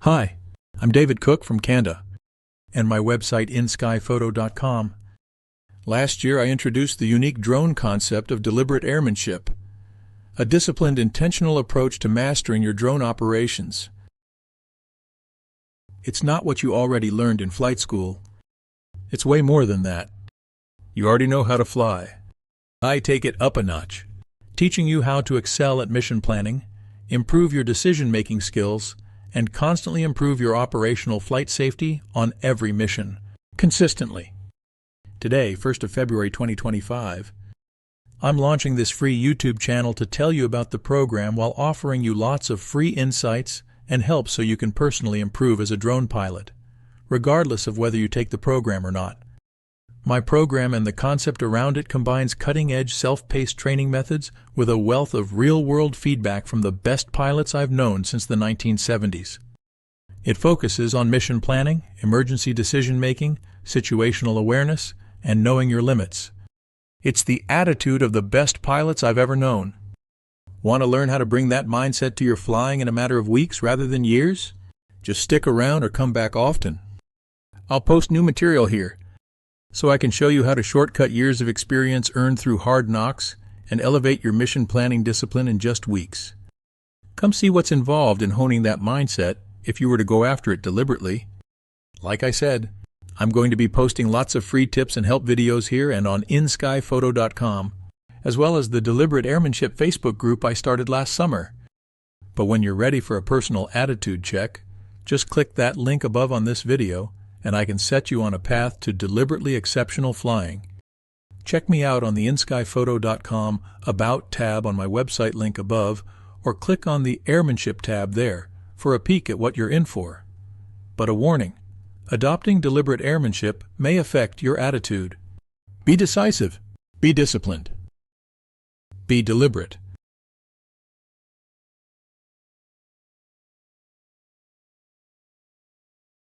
Hi, I'm David Cook from Canada, and my website inskyphoto.com. Last year I introduced the unique drone concept of deliberate airmanship, a disciplined, intentional approach to mastering your drone operations. It's not what you already learned in flight school. It's way more than that. You already know how to fly. I take it up a notch, teaching you how to excel at mission planning, improve your decision-making skills, and constantly improve your operational flight safety on every mission, consistently. Today, 1st of February 2025, I'm launching this free YouTube channel to tell you about the program while offering you lots of free insights and help so you can personally improve as a drone pilot, regardless of whether you take the program or not. My program and the concept around it combines cutting-edge self-paced training methods with a wealth of real-world feedback from the best pilots I've known since the 1970s. It focuses on mission planning, emergency decision-making, situational awareness, and knowing your limits. It's the attitude of the best pilots I've ever known. Want to learn how to bring that mindset to your flying in a matter of weeks rather than years? Just stick around or come back often. I'll post new material here, so I can show you how to shortcut years of experience earned through hard knocks and elevate your mission planning discipline in just weeks. Come see what's involved in honing that mindset if you were to go after it deliberately. Like I said, I'm going to be posting lots of free tips and help videos here and on inskyphoto.com, as well as the Deliberate Airmanship Facebook group I started last summer. But when you're ready for a personal attitude check, just click that link above on this video, and I can set you on a path to deliberately exceptional flying. Check me out on the inskyphoto.com About tab on my website link above, or click on the Airmanship tab there for a peek at what you're in for. But a warning, adopting deliberate airmanship may affect your attitude. Be decisive. Be disciplined. Be deliberate.